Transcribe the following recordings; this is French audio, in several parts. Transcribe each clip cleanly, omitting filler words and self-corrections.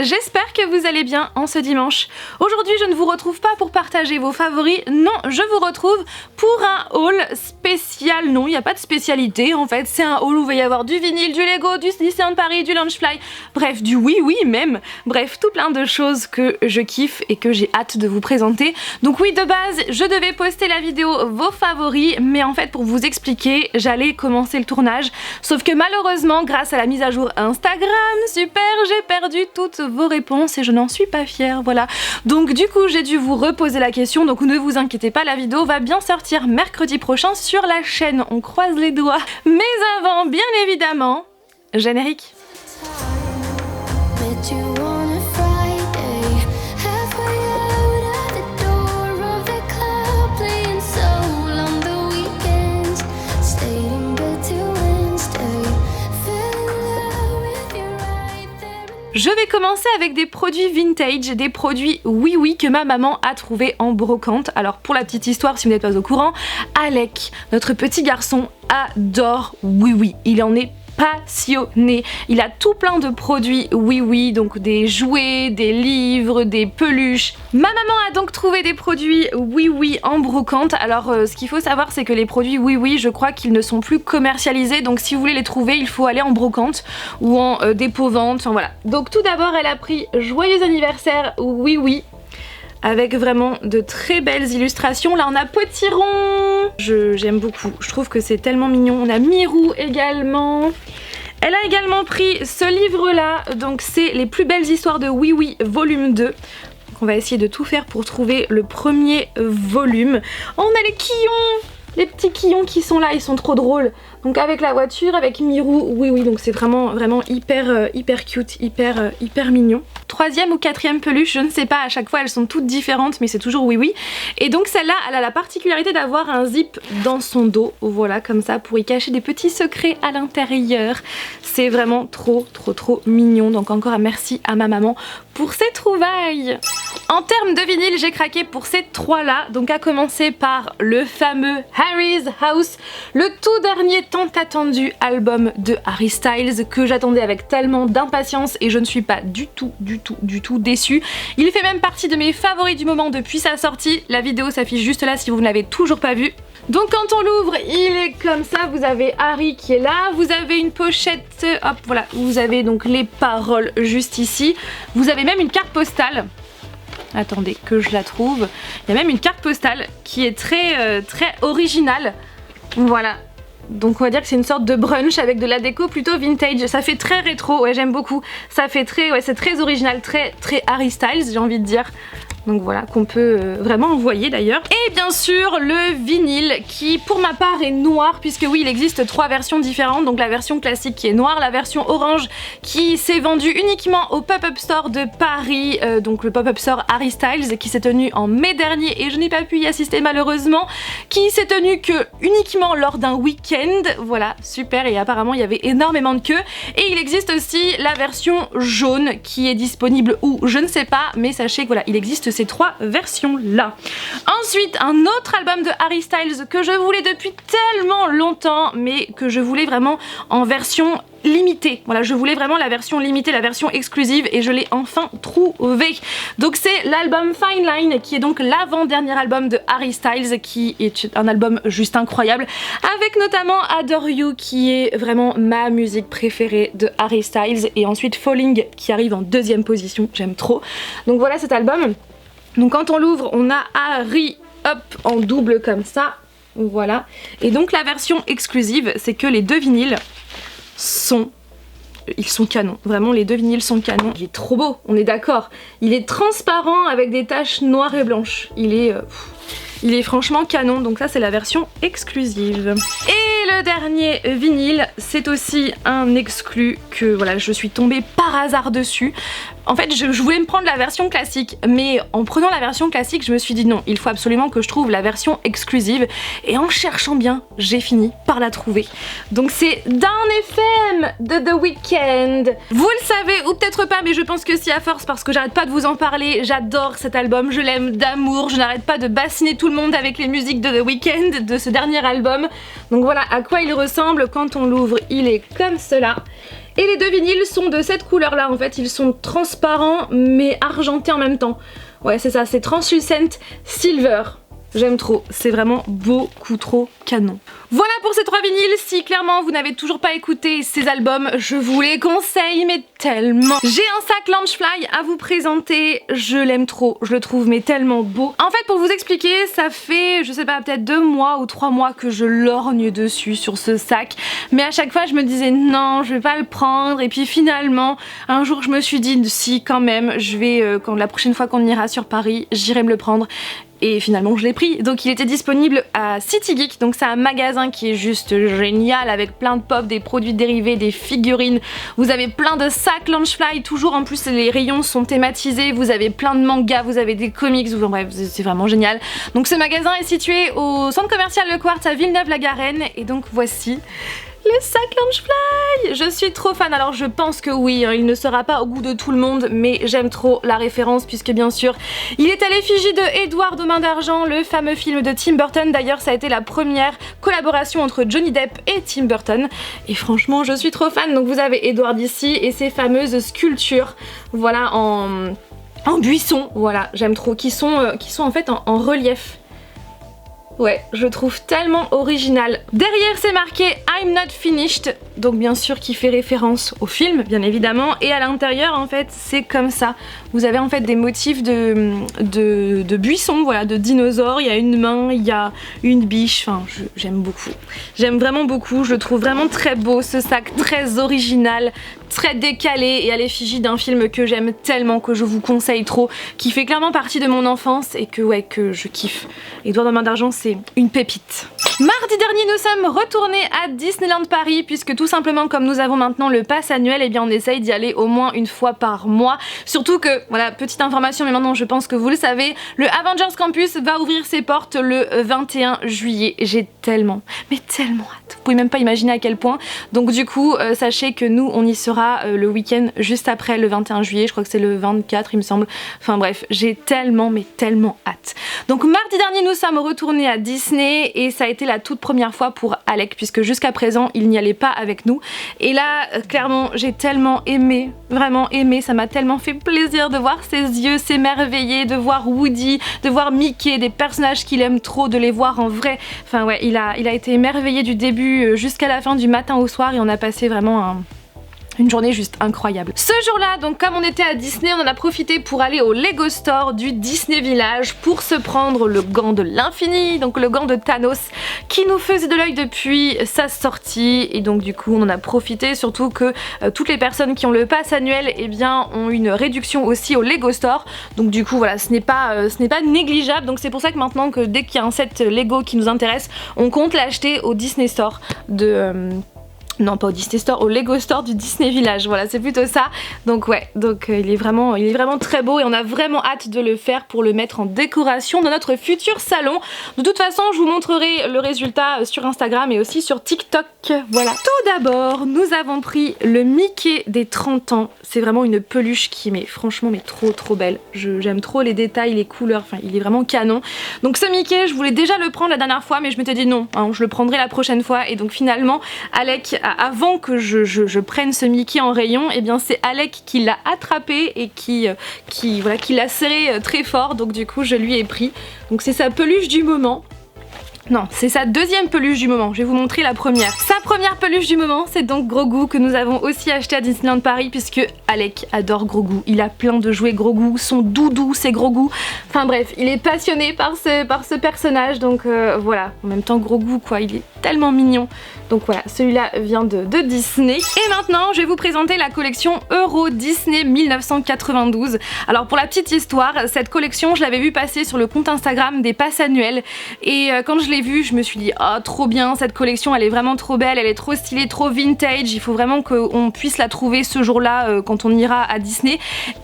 j'espère que vous allez bien en ce dimanche. Aujourd'hui je ne vous retrouve pas pour partager vos favoris, non, je vous retrouve pour un haul spécial. Non, il n'y a pas de spécialité en fait, c'est un haul où il va y avoir du vinyle, du Lego, du Disneyland Paris, du Loungefly, bref, du oui même, bref, tout plein de choses que je kiffe et que j'ai hâte de vous présenter. Donc oui, de base, je devais poster la vidéo vos favoris, mais en fait pour vous expliquer, j'allais commencer le tournage, sauf que malheureusement, grâce à la mise à jour Instagram, super, j'ai perdu toutes vos réponses et je n'en suis pas fière, voilà. Donc du coup j'ai dû vous reposer la question, donc ne vous inquiétez pas, la vidéo va bien sortir mercredi prochain sur la chaîne, on croise les doigts. Mais avant, bien évidemment, générique. Je vais commencer avec des produits vintage, des produits oui que ma maman a trouvé en brocante. Alors pour la petite histoire, si vous n'êtes pas au courant, Alec, notre petit garçon, adore oui, il en est passionné. Il a tout plein de produits oui, donc des jouets, des livres, des peluches. Ma maman a donc trouvé des produits oui en brocante. Alors ce qu'il faut savoir, c'est que les produits oui, je crois qu'ils ne sont plus commercialisés, donc si vous voulez les trouver, il faut aller en brocante ou en dépôt-vente, enfin voilà. Donc tout d'abord, elle a pris Joyeux anniversaire oui, avec vraiment de très belles illustrations. Là on a Potiron, j'aime beaucoup, je trouve que c'est tellement mignon. On a Mirou également. Elle a également pris ce livre là, donc c'est Les plus belles histoires de oui volume 2. Donc on va essayer de tout faire pour trouver le premier volume. Oh, on a les quillons, les petits quillons qui sont là, ils sont trop drôles. Donc avec la voiture, avec Mirou, oui, donc c'est vraiment hyper cute, hyper mignon. Troisième ou quatrième peluche, je ne sais pas, à chaque fois elles sont toutes différentes, mais c'est toujours oui. Et donc celle-là, elle a la particularité d'avoir un zip dans son dos, voilà, comme ça, pour y cacher des petits secrets à l'intérieur. C'est vraiment trop mignon, donc encore un merci à ma maman pour ces trouvailles. En termes de vinyle, j'ai craqué pour ces trois-là, donc à commencer par le fameux Harry's House, le tout dernier tant attendu album de Harry Styles que j'attendais avec tellement d'impatience et je ne suis pas du tout déçue. Il fait même partie de mes favoris du moment depuis sa sortie. La vidéo s'affiche juste là si vous ne l'avez toujours pas vue. Donc quand on l'ouvre, il est comme ça, vous avez Harry qui est là, vous avez une pochette, hop voilà, vous avez donc les paroles juste ici, vous avez même une carte postale. Attendez que je la trouve. Il y a même une carte postale qui est très originale. Voilà. Donc on va dire que c'est une sorte de brunch avec de la déco plutôt vintage. Ça fait très rétro, ouais j'aime beaucoup. Ça fait très, ouais c'est très original, très Harry Styles j'ai envie de dire. Donc voilà, qu'on peut vraiment envoyer d'ailleurs. Et bien sûr le vinyle qui pour ma part est noir, puisque oui il existe trois versions différentes. Donc la version classique qui est noire, la version orange qui s'est vendue uniquement au Pop-Up Store de Paris, donc le Pop-Up Store Harry Styles qui s'est tenu en mai dernier et je n'ai pas pu y assister malheureusement, qui s'est tenu que uniquement lors d'un week-end. Voilà, super, et apparemment il y avait énormément de queues. Et il existe aussi la version jaune qui est disponible ou je ne sais pas, mais sachez que voilà, il existe ces trois versions là. Ensuite un autre album de Harry Styles que je voulais depuis tellement longtemps, mais que je voulais vraiment en version limitée. Voilà, je voulais vraiment la version limitée, la version exclusive et je l'ai enfin trouvé. Donc c'est l'album Fine Line qui est donc l'avant-dernier album de Harry Styles qui est un album juste incroyable avec notamment Adore You qui est vraiment ma musique préférée de Harry Styles et ensuite Falling qui arrive en deuxième position, j'aime trop. Donc voilà cet album. Donc quand on l'ouvre, on a Harry, hop, en double comme ça, voilà. Et donc la version exclusive, c'est que les deux vinyles ils sont canons, vraiment les deux vinyles sont canons. Il est trop beau, on est d'accord. Il est transparent avec des taches noires et blanches. Il est franchement canon, donc ça c'est la version exclusive. Et le dernier vinyle, c'est aussi un exclu que voilà, je suis tombée par hasard dessus. En fait, je voulais me prendre la version classique, mais en prenant la version classique, je me suis dit non, il faut absolument que je trouve la version exclusive. Et en cherchant bien, j'ai fini par la trouver. Donc c'est Down FM de The Weeknd. Vous le savez, ou peut-être pas, mais je pense que si à force, parce que j'arrête pas de vous en parler, j'adore cet album, je l'aime d'amour, je n'arrête pas de bassiner tout le monde avec les musiques de The Weeknd, de ce dernier album. Donc voilà à quoi il ressemble quand on l'ouvre, il est comme cela. Et les deux vinyles sont de cette couleur là en fait, ils sont transparents mais argentés en même temps. Ouais c'est ça, c'est Translucent Silver. J'aime trop, c'est vraiment beaucoup trop canon. Voilà pour ces 3 vinyles, si clairement vous n'avez toujours pas écouté ces albums, je vous les conseille mais tellement. J'ai un sac Loungefly à vous présenter, je l'aime trop, je le trouve mais tellement beau. En fait pour vous expliquer, ça fait je sais pas peut-être 2 mois ou 3 mois que je lorgne dessus sur ce sac, mais à chaque fois je me disais non je vais pas le prendre et puis finalement un jour je me suis dit si quand même je vais, quand la prochaine fois qu'on ira sur Paris, j'irai me le prendre. Et finalement je l'ai pris, donc il était disponible à City Geek, donc c'est un magasin qui est juste génial avec plein de pop, des produits dérivés, des figurines, vous avez plein de sacs Loungefly, toujours en plus les rayons sont thématisés, vous avez plein de mangas, vous avez des comics, bref c'est vraiment génial. Donc ce magasin est situé au centre commercial Le Quartz à Villeneuve-la-Garenne et donc voici le sac Loungefly. Je suis trop fan, alors je pense que oui, il ne sera pas au goût de tout le monde, mais j'aime trop la référence puisque bien sûr, il est à l'effigie de Edward aux mains d'argent, le fameux film de Tim Burton. D'ailleurs, ça a été la première collaboration entre Johnny Depp et Tim Burton. Et franchement, je suis trop fan. Donc vous avez Edward ici et ces fameuses sculptures, voilà, en buisson, voilà, j'aime trop, qui sont en fait en relief. Ouais, je trouve tellement original. Derrière c'est marqué I'm not finished, donc bien sûr qui fait référence au film bien évidemment, et à l'intérieur en fait c'est comme ça. Vous avez en fait des motifs de buissons, voilà, de dinosaures, il y a une main, il y a une biche, enfin j'aime beaucoup. J'aime vraiment beaucoup, je le trouve vraiment très beau ce sac, très original, très décalé et à l'effigie d'un film que j'aime tellement, que je vous conseille trop, qui fait clairement partie de mon enfance et que ouais que je kiffe. Edouard aux mains d'argent c'est une pépite. Mardi dernier nous sommes retournés à Disneyland Paris puisque tout simplement comme nous avons maintenant le pass annuel, et eh bien on essaye d'y aller au moins une fois par mois. Surtout que, voilà, petite information mais maintenant je pense que vous le savez, le Avengers Campus va ouvrir ses portes le 21 juillet. J'ai tellement, mais tellement hâte. Vous pouvez même pas imaginer à quel point. Donc du coup, sachez que nous on y sera le week-end juste après le 21 juillet, je crois que c'est le 24 il me semble. Enfin bref, j'ai tellement mais tellement hâte. Donc mardi dernier nous sommes retournés à Disney et ça a été la toute première fois pour Alec puisque jusqu'à présent il n'y allait pas avec nous. Et là clairement j'ai tellement aimé, vraiment aimé, ça m'a tellement fait plaisir de voir ses yeux s'émerveiller, de voir Woody, de voir Mickey, des personnages qu'il aime trop, de les voir en vrai. Enfin ouais, il a été émerveillé du début jusqu'à la fin, du matin au soir, et on a passé vraiment une journée juste incroyable. Ce jour-là, donc comme on était à Disney, on en a profité pour aller au Lego Store du Disney Village pour se prendre le gant de l'infini, donc le gant de Thanos qui nous faisait de l'œil depuis sa sortie, et donc du coup on en a profité, surtout que toutes les personnes qui ont le pass annuel eh bien ont une réduction aussi au Lego Store, donc du coup voilà, ce n'est pas négligeable, donc c'est pour ça que maintenant que dès qu'il y a un set Lego qui nous intéresse, on compte l'acheter au Disney Store non pas au Disney Store, au Lego Store du Disney Village, voilà c'est plutôt ça. Donc ouais, donc il est vraiment très beau et on a vraiment hâte de le faire pour le mettre en décoration dans notre futur salon. De toute façon je vous montrerai le résultat sur Instagram et aussi sur TikTok, voilà. Tout d'abord nous avons pris le Mickey des 30 ans, c'est vraiment une peluche qui est franchement trop belle. J'aime trop les détails, les couleurs, enfin il est vraiment canon. Donc ce Mickey je voulais déjà le prendre la dernière fois mais je m'étais dit non, hein, je le prendrai la prochaine fois, et donc finalement Alec, avant que je prenne ce Mickey en rayon, et eh bien c'est Alec qui l'a attrapé et qui l'a serré très fort, donc du coup je lui ai pris. Donc c'est sa peluche du moment. Non, c'est sa deuxième peluche du moment, je vais vous montrer la première. Sa première peluche du moment, c'est donc Grogu que nous avons aussi acheté à Disneyland Paris puisque Alec adore Grogu. Il a plein de jouets Grogu, son doudou c'est Grogu. Enfin bref, il est passionné par ce personnage, donc voilà. En même temps Grogu quoi, il est tellement mignon. Donc voilà, celui-là vient de Disney. Et maintenant, je vais vous présenter la collection Euro Disney 1992. Alors pour la petite histoire, cette collection, je l'avais vue passer sur le compte Instagram des passes annuels. Et quand je l'ai vue, je me suis dit, oh trop bien, cette collection, elle est vraiment trop belle, elle est trop stylée, trop vintage. Il faut vraiment qu'on puisse la trouver ce jour-là quand on ira à Disney.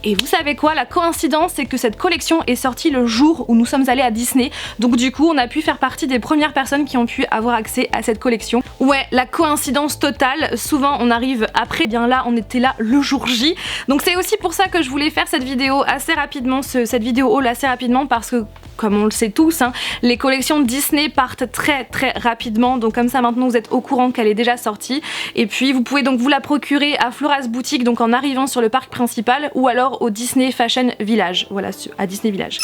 Et vous savez quoi, la coïncidence, c'est que cette collection est sortie le jour où nous sommes allés à Disney. Donc du coup, on a pu faire partie des premières personnes qui ont pu avoir accès participer à cette collection. Ouais, la coïncidence totale, souvent on arrive après, bien là on était là le jour J. Donc c'est aussi pour ça que je voulais faire cette vidéo assez rapidement, cette vidéo haul assez rapidement, parce que comme on le sait tous, hein, les collections Disney partent très rapidement, donc comme ça maintenant vous êtes au courant qu'elle est déjà sortie. Et puis vous pouvez donc vous la procurer à Flora's Boutique, donc en arrivant sur le parc principal, ou alors au Disney Fashion Village, voilà, à Disney Village.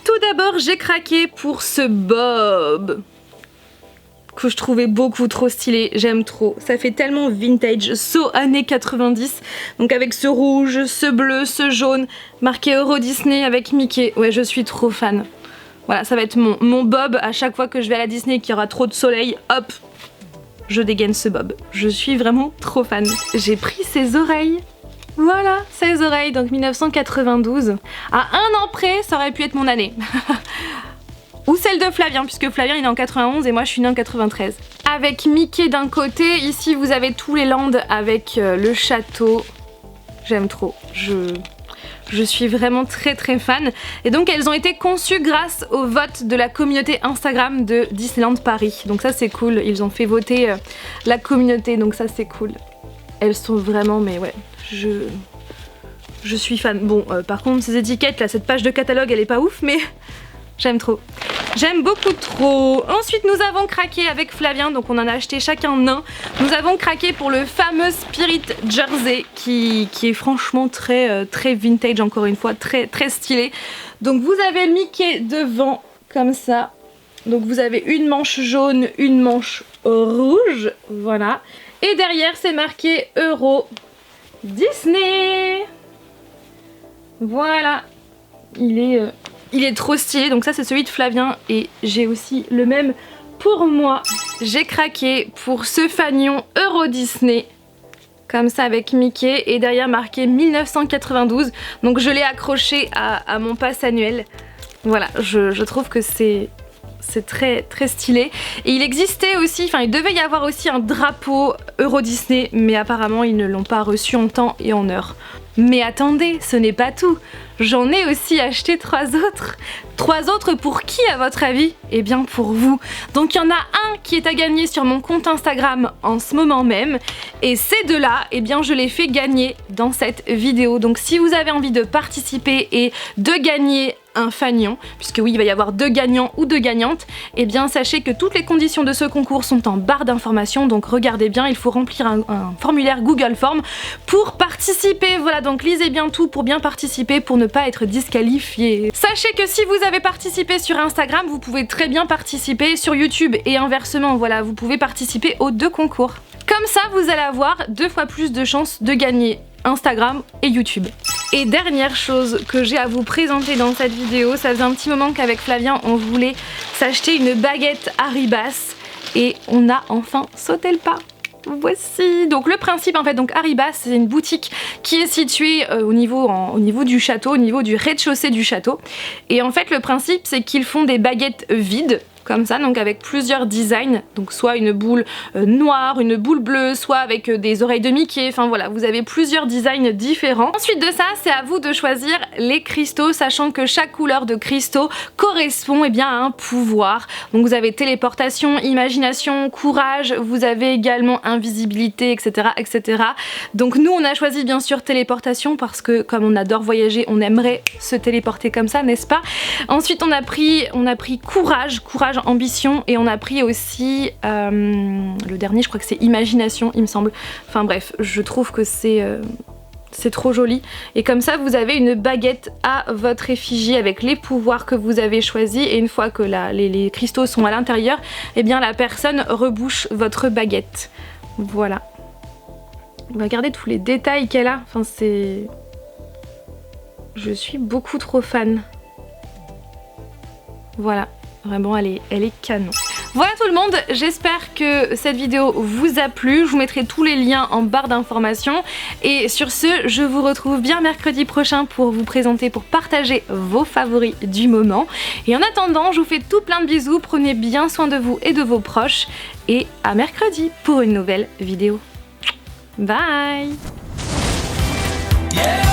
Tout d'abord j'ai craqué pour ce bob que je trouvais beaucoup trop stylé, j'aime trop. Ça fait tellement vintage, so années 90. Donc avec ce rouge, ce bleu, ce jaune, marqué Euro Disney avec Mickey. Ouais, je suis trop fan. Voilà, ça va être mon bob à chaque fois que je vais à la Disney et qu'il y aura trop de soleil, hop, je dégaine ce bob. Je suis vraiment trop fan. J'ai pris ses oreilles. Voilà, ses oreilles, donc 1992. À un an près, ça aurait pu être mon année. Ou celle de Flavien, puisque Flavien il est en 91 et moi je suis née en 93. Avec Mickey d'un côté, ici vous avez tous les lands avec le château. J'aime trop, je suis vraiment très fan. Et donc elles ont été conçues grâce au vote de la communauté Instagram de Disneyland Paris. Donc ça c'est cool, ils ont fait voter la communauté, donc ça c'est cool. Elles sont vraiment, mais ouais, je suis fan. Bon, par contre ces étiquettes là, cette page de catalogue elle est pas ouf, mais j'aime trop. J'aime beaucoup trop. Ensuite nous avons craqué avec Flavien, donc on en a acheté chacun un. Nous avons craqué pour le fameux Spirit Jersey qui est franchement très vintage, encore une fois, très stylé. Donc vous avez Mickey devant comme ça. Donc vous avez une manche jaune, une manche rouge, voilà. Et derrière c'est marqué Euro Disney. Voilà. Il est trop stylé, donc ça c'est celui de Flavien et j'ai aussi le même pour moi. J'ai craqué pour ce fanion Euro Disney, comme ça avec Mickey et derrière marqué 1992. Donc je l'ai accroché à mon pass annuel. Voilà, je trouve que c'est très stylé. Et il existait aussi, enfin il devait y avoir aussi un drapeau Euro Disney, mais apparemment ils ne l'ont pas reçu en temps et en heure. Mais attendez, ce n'est pas tout. J'en ai aussi acheté 3 autres. 3 autres pour qui à votre avis? Eh bien pour vous. Donc il y en a un qui est à gagner sur mon compte Instagram en ce moment même. Et ces deux-là, eh bien je les fais gagner dans cette vidéo. Donc si vous avez envie de participer et de gagner un fanion, puisque oui il va y avoir 2 gagnants ou 2 gagnantes, et bien sachez que toutes les conditions de ce concours sont en barre d'informations, donc regardez bien, il faut remplir un formulaire Google Form pour participer. Voilà, donc lisez bien tout pour bien participer, pour ne pas être disqualifié. Sachez que si vous avez participé sur Instagram, vous pouvez très bien participer sur YouTube et inversement, voilà, vous pouvez participer aux 2 concours. Comme ça vous allez avoir 2 fois plus de chances de gagner Instagram et YouTube. Et dernière chose que j'ai à vous présenter dans cette vidéo, ça faisait un petit moment qu'avec Flavien on voulait s'acheter une baguette Arribas et on a enfin sauté le pas. Voici donc le principe en fait. Donc Arribas c'est une boutique qui est située au niveau du château, au niveau du rez-de-chaussée du château, et en fait le principe c'est qu'ils font des baguettes vides comme ça, donc avec plusieurs designs, donc soit une boule noire, une boule bleue, soit avec des oreilles de Mickey, enfin voilà, vous avez plusieurs designs différents. Ensuite de ça, c'est à vous de choisir les cristaux, sachant que chaque couleur de cristaux correspond bien à un pouvoir. Donc vous avez téléportation, imagination, courage, vous avez également invisibilité, etc. etc. Donc nous on a choisi bien sûr téléportation parce que comme on adore voyager, on aimerait se téléporter comme ça, n'est-ce pas? Ensuite on a pris courage, ambition, et on a pris aussi le dernier, je crois que c'est imagination il me semble. Enfin bref, je trouve que c'est trop joli, et comme ça vous avez une baguette à votre effigie avec les pouvoirs que vous avez choisis, et une fois que les cristaux sont à l'intérieur, eh bien la personne rebouche votre baguette. Voilà. Regardez tous les détails qu'elle a, enfin c'est... Je suis beaucoup trop fan. Voilà. Vraiment elle est canon. Voilà tout le monde, j'espère que cette vidéo vous a plu. Je vous mettrai tous les liens en barre d'informations. Et sur ce, je vous retrouve bien mercredi prochain pour vous présenter, pour partager vos favoris du moment. Et en attendant, je vous fais tout plein de bisous. Prenez bien soin de vous et de vos proches. Et à mercredi pour une nouvelle vidéo. Bye! Yeah.